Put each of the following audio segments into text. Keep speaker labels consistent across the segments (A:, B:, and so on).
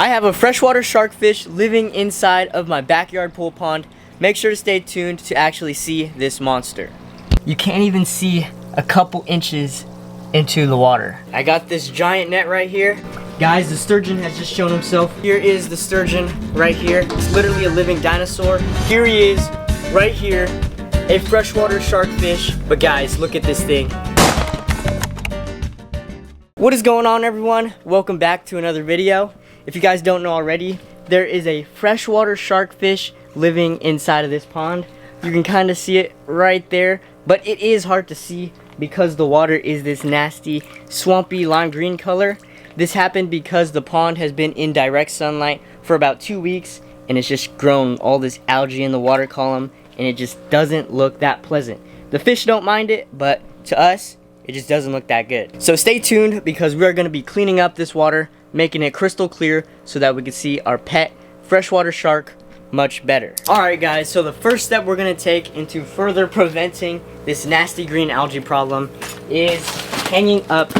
A: I have a freshwater shark fish living inside of my backyard pool pond. Make sure to stay tuned to actually see this monster. You can't even see a couple inches into the water. I got this giant net right here. Guys, the sturgeon has just shown himself. Here is the sturgeon right here. It's literally a living dinosaur. Here he is, right here, a freshwater shark fish. But guys, look at this thing. What is going on, everyone? Welcome back to another video. If you guys don't know already, there is a freshwater shark fish living inside of this pond. You can kind of see it right there, but it is hard to see because the water is this nasty, swampy lime green color. This happened because the pond has been in direct sunlight for about 2 weeks, and it's just grown all this algae in the water column, and it just doesn't look that pleasant. The fish don't mind it, but to us, it just doesn't look that good. So stay tuned because we're going to be cleaning up this water, making it crystal clear so that we can see our pet freshwater shark much better. Alright guys, so the first step we're going to take into further preventing this nasty green algae problem is hanging up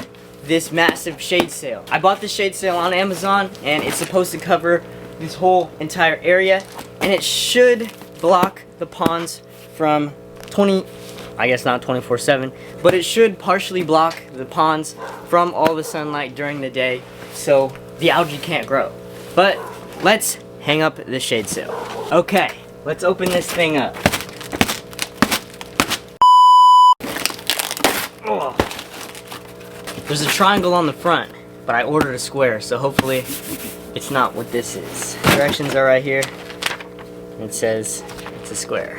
A: this massive shade sail. I bought this shade sail on Amazon, and it's supposed to cover this whole entire area, and it should block the ponds from I guess not 24/7, but it should partially block the ponds from all the sunlight during the day so the algae can't grow. But let's hang up the shade sail. Okay, let's open this thing up. Oh. There's a triangle on the front, but I ordered a square, so hopefully it's not what this is. Directions are right here. It says it's a square.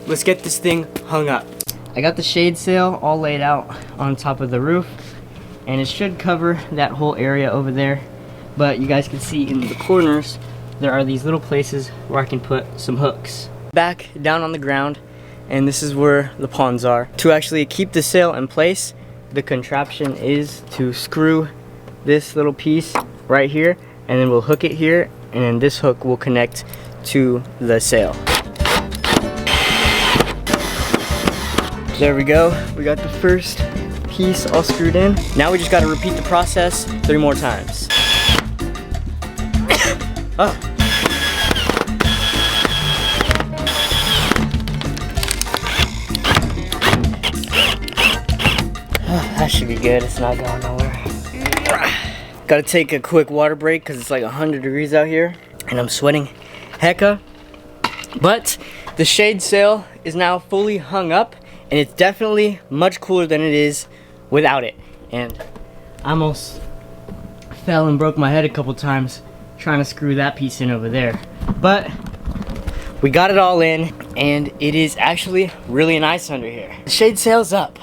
A: Let's get this thing hung up. I got the shade sail all laid out on top of the roof, and it should cover that whole area over there. But you guys can see in the corners, there are these little places where I can put some hooks. Back down on the ground, and this is where the ponds are. To actually keep the sail in place, the contraption is to screw this little piece right here, and then we'll hook it here, and then this hook will connect to the sail. There we go. We got the first piece all screwed in. Now we just got to repeat the process 3 more times. Oh. That should be good. It's not going nowhere. Gotta take a quick water break because it's like 100 degrees out here and I'm sweating hecka. But the shade sail is now fully hung up, and it's definitely much cooler than it is without it. And I almost fell and broke my head a couple times trying to screw that piece in over there. But we got it all in, and it is actually really nice under here. The shade sail's up,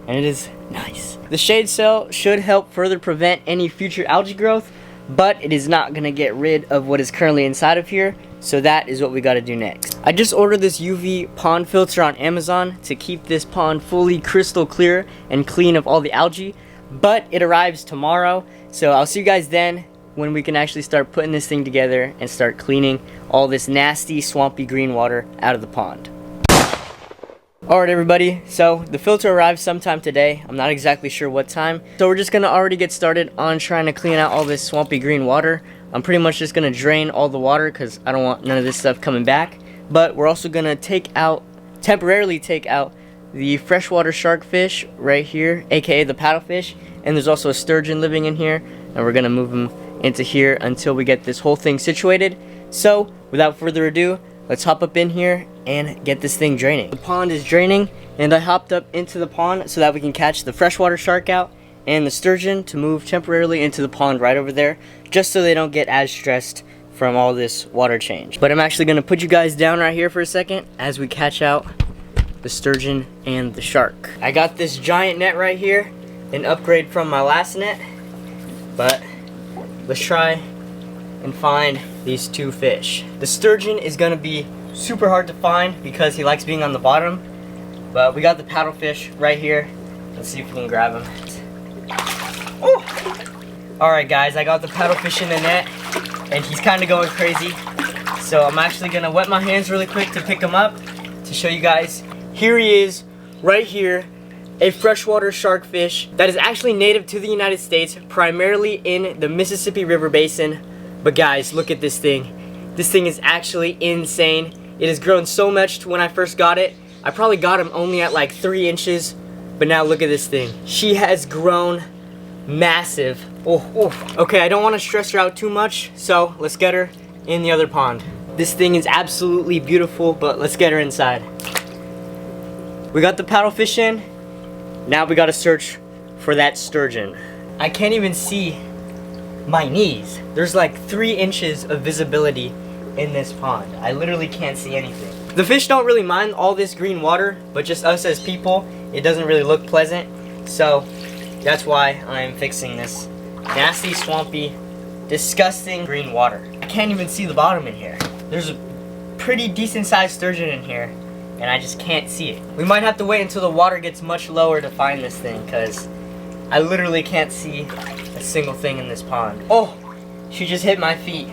A: and it is nice. The shade sail should help further prevent any future algae growth, but it is not gonna get rid of what is currently inside of here, so that is what we gotta do next. I just ordered this UV pond filter on Amazon to keep this pond fully crystal clear and clean of all the algae, but it arrives tomorrow, so I'll see you guys then when we can actually start putting this thing together and start cleaning all this nasty swampy green water out of the pond. Alright everybody, so the filter arrives sometime today. I'm not exactly sure what time, so we're just gonna already get started on trying to clean out all this swampy green water. I'm pretty much just gonna drain all the water because I don't want none of this stuff coming back. But we're also gonna temporarily take out the freshwater shark fish right here, aka the paddlefish, and there's also a sturgeon living in here, and we're gonna move them into here until we get this whole thing situated. So without further ado, let's hop up in here and get this thing draining. The pond is draining, and I hopped up into the pond so that we can catch the freshwater shark out and the sturgeon to move temporarily into the pond right over there, just so they don't get as stressed from all this water change. But I'm actually gonna put you guys down right here for a second as we catch out the sturgeon and the shark. I got this giant net right here, an upgrade from my last net, but let's try and find these 2 fish. The sturgeon is gonna be super hard to find because he likes being on the bottom, but we got the paddlefish right here. Let's see if we can grab him. Alright guys, I got the paddlefish in the net, and he's kind of going crazy, so I'm actually gonna wet my hands really quick to pick him up to show you guys. Here he is right here, a freshwater shark fish that is actually native to the United States, primarily in the Mississippi River Basin. But guys, look at this thing. This thing is actually insane. It has grown so much to when I first got it. I probably got him only at like 3 inches, but now look at this thing. She has grown massive. Okay, I don't want to stress her out too much, so let's get her in the other pond. This thing is absolutely beautiful, but let's get her inside. We got the paddlefish in. Now we gotta search for that sturgeon. I can't even see my knees. There's like 3 inches of visibility in this pond. I literally can't see anything. The fish don't really mind all this green water, but just us as people, it doesn't really look pleasant. So that's why I'm fixing this nasty, swampy, disgusting green water. I can't even see the bottom in here. There's a pretty decent sized sturgeon in here, and I just can't see it. We might have to wait until the water gets much lower to find this thing, because I literally can't see a single thing in this pond. Oh, she just hit my feet.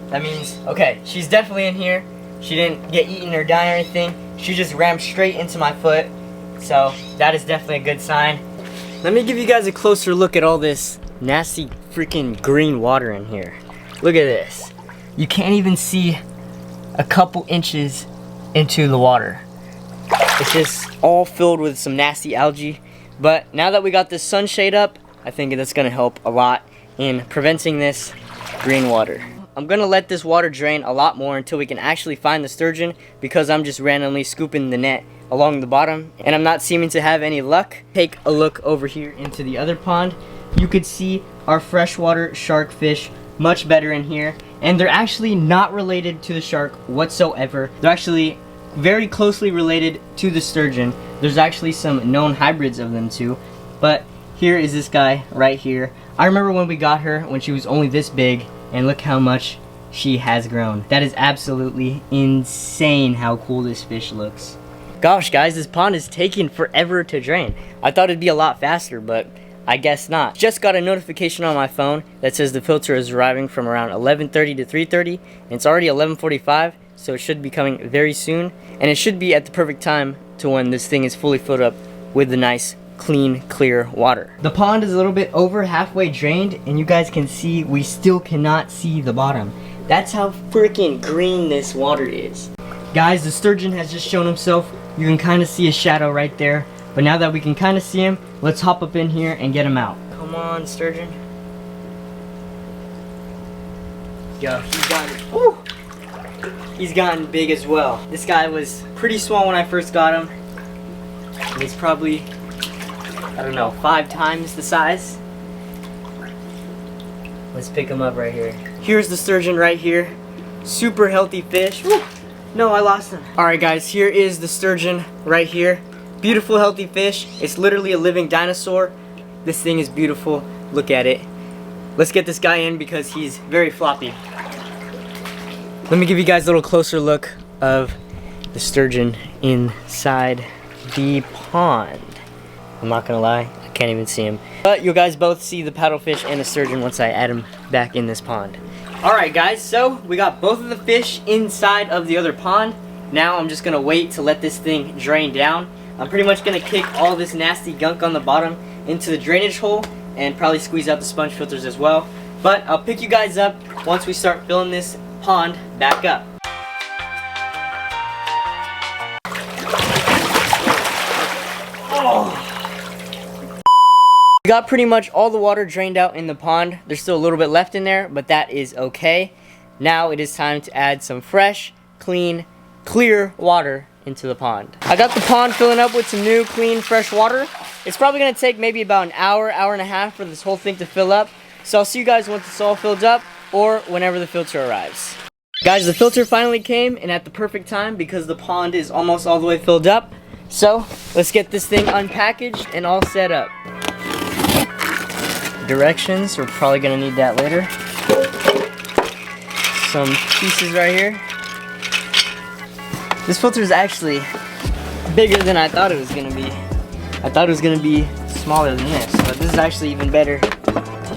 A: That means, okay, she's definitely in here. She didn't get eaten or die or anything. She just rammed straight into my foot. So that is definitely a good sign. Let me give you guys a closer look at all this nasty freaking green water in here. Look at this. You can't even see a couple inches into the water. It's just all filled with some nasty algae. But now that we got this sunshade up, I think that's gonna help a lot in preventing this green water. I'm gonna let this water drain a lot more until we can actually find the sturgeon, because I'm just randomly scooping the net along the bottom and I'm not seeming to have any luck. Take a look over here into the other pond. You could see our freshwater shark fish much better in here, and they're actually not related to the shark whatsoever. They're actually very closely related to the sturgeon. There's actually some known hybrids of them too, but here is this guy right here. I remember when we got her when she was only this big, and look how much she has grown. That is absolutely insane how cool this fish looks. Gosh guys, this pond is taking forever to drain. I thought it'd be a lot faster, but I guess not. Just got a notification on my phone that says the filter is arriving from around 11:30 to 3:30, and it's already 11:45, so it should be coming very soon, and it should be at the perfect time to when this thing is fully filled up with the nice clean, clear water. The pond is a little bit over halfway drained, and you guys can see we still cannot see the bottom. That's how freaking green this water is. Guys, the sturgeon has just shown himself. You can kind of see a shadow right there, but now that we can kind of see him, let's hop up in here and get him out. Come on, sturgeon. Yo, he's gotten big as well. This guy was pretty small when I first got him, and he's probably, I don't know, 5 times the size. Let's pick him up right here. Here's the sturgeon right here. Super healthy fish. Woo! No, I lost him. Alright guys, here is the sturgeon right here. Beautiful healthy fish. It's literally a living dinosaur. This thing is beautiful. Look at it. Let's get this guy in because he's very floppy. Let me give you guys a little closer look of the sturgeon inside the pond. I'm not gonna lie, I can't even see him. But you guys both see the paddlefish and the sturgeon once I add him back in this pond. Alright guys, so we got both of the fish inside of the other pond. Now I'm just gonna wait to let this thing drain down. I'm pretty much gonna kick all this nasty gunk on the bottom into the drainage hole and probably squeeze out the sponge filters as well. But I'll pick you guys up once we start filling this pond back up. Oh. We got pretty much all the water drained out in the pond. There's still a little bit left in there, but that is okay. Now it is time to add some fresh, clean, clear water into the pond. I got the pond filling up with some new, clean, fresh water. It's probably gonna take maybe about an hour, hour and a half for this whole thing to fill up. So I'll see you guys once it's all filled up, or whenever the filter arrives. Guys, the filter finally came, and at the perfect time because the pond is almost all the way filled up. So let's get this thing unpackaged and all set up. Directions, we're probably gonna need that later. Some pieces right here. This filter is actually bigger than I thought it was gonna be. I thought it was gonna be smaller than this, but this is actually even better.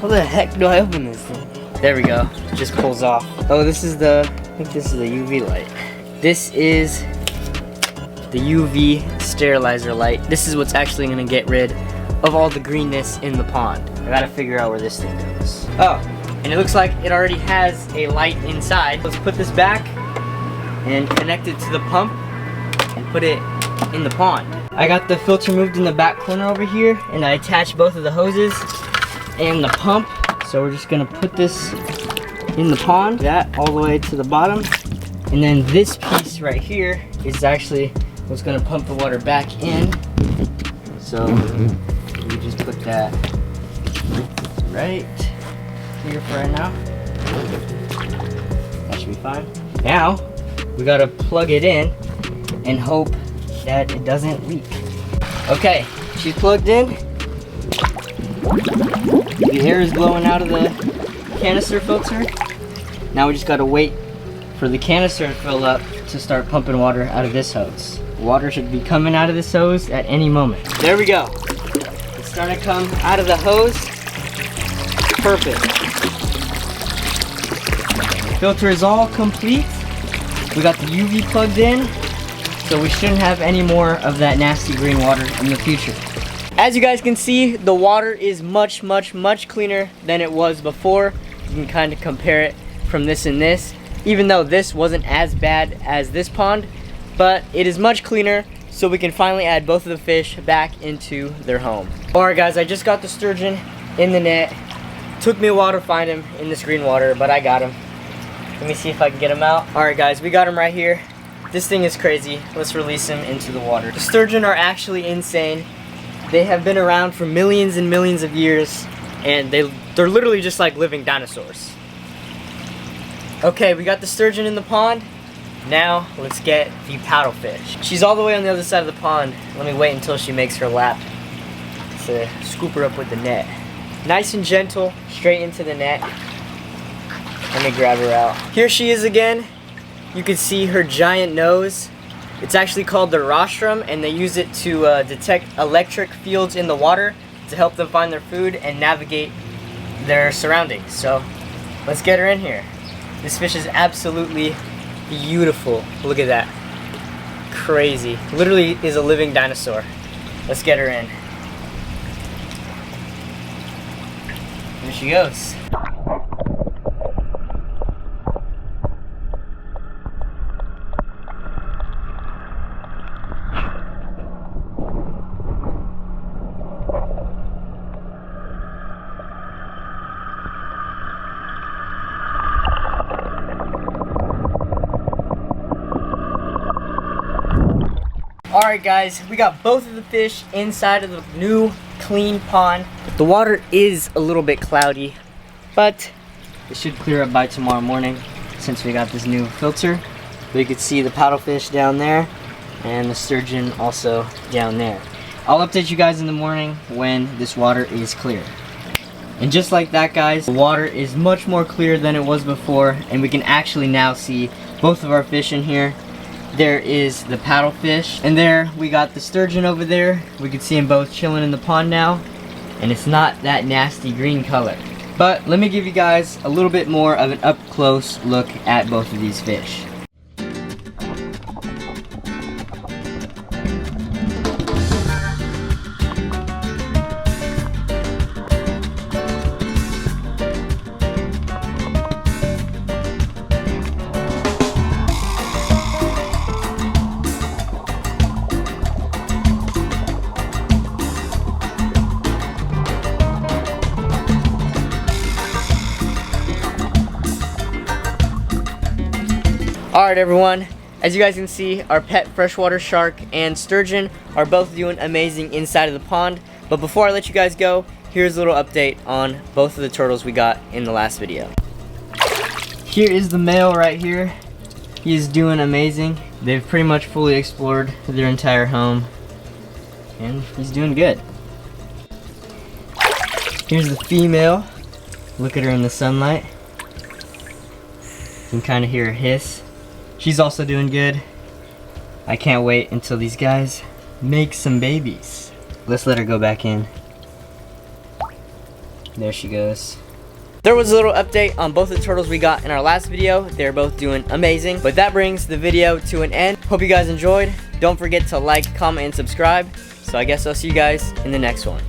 A: How the heck do I open this thing? There we go, it just pulls off. Oh, this is the, I think this is the UV light. This is the UV sterilizer light. This is what's actually gonna get rid of all the greenness in the pond. I gotta figure out where this thing goes. Oh, and it looks like it already has a light inside. Let's put this back and connect it to the pump and put it in the pond. I got the filter moved in the back corner over here, and I attached both of the hoses and the pump. So we're just gonna put this in the pond, that all the way to the bottom. And then this piece right here is actually what's gonna pump the water back in. So we just put that right here for right now. That should be fine. Now, we gotta plug it in and hope that it doesn't leak. Okay, she's plugged in. The air is blowing out of the canister filter. Now we just gotta wait for the canister to fill up to start pumping water out of this hose. Water should be coming out of this hose at any moment. There we go. It's starting to come out of the hose. Perfect. Filter is all complete. We got the UV plugged in, so we shouldn't have any more of that nasty green water in the future. As you guys can see, the water is much cleaner than it was before. You can kind of compare it from this and this, even though this wasn't as bad as this pond, but it is much cleaner, so we can finally add both of the fish back into their home. Alright guys, I just got the sturgeon in the net. Took me a while to find him in this green water, but I got him. Let me see if I can get him out. Alright guys, we got him right here. This thing is crazy. Let's release him into the water. The sturgeon are actually insane. They have been around for millions and millions of years, and they're literally just like living dinosaurs. Okay, we got the sturgeon in the pond. Now, let's get the paddlefish. She's all the way on the other side of the pond. Let me wait until she makes her lap to scoop her up with the net. Nice and gentle, straight into the net. Let me grab her out. Here she is again. You can see her giant nose. It's actually called the rostrum, and they use it to detect electric fields in the water to help them find their food and navigate their surroundings. So, let's get her in here. This fish is absolutely beautiful. Look at that. Crazy. Literally is a living dinosaur. Let's get her in. There she goes. Alright guys, we got both of the fish inside of the new clean pond. The water is a little bit cloudy, but it should clear up by tomorrow morning since we got this new filter. We could see the paddlefish down there and the sturgeon also down there. I'll update you guys in the morning when this water is clear. And just like that guys, the water is much more clear than it was before, and we can actually now see both of our fish in here. There is the paddlefish, and there we got the sturgeon over there. We can see them both chilling in the pond now, and it's not that nasty green color. But let me give you guys a little bit more of an up-close look at both of these fish. Alright everyone, as you guys can see, our pet freshwater shark and sturgeon are both doing amazing inside of the pond. But before I let you guys go, here's a little update on both of the turtles we got in the last video. Here is the male right here. He is doing amazing. They've pretty much fully explored their entire home, and he's doing good. Here's the female. Look at her in the sunlight. You can kind of hear her hiss. She's also doing good. I can't wait until these guys make some babies. Let's let her go back in. There she goes. There was a little update on both the turtles we got in our last video. They're both doing amazing. But that brings the video to an end. Hope you guys enjoyed. Don't forget to like, comment, and subscribe. So I guess I'll see you guys in the next one.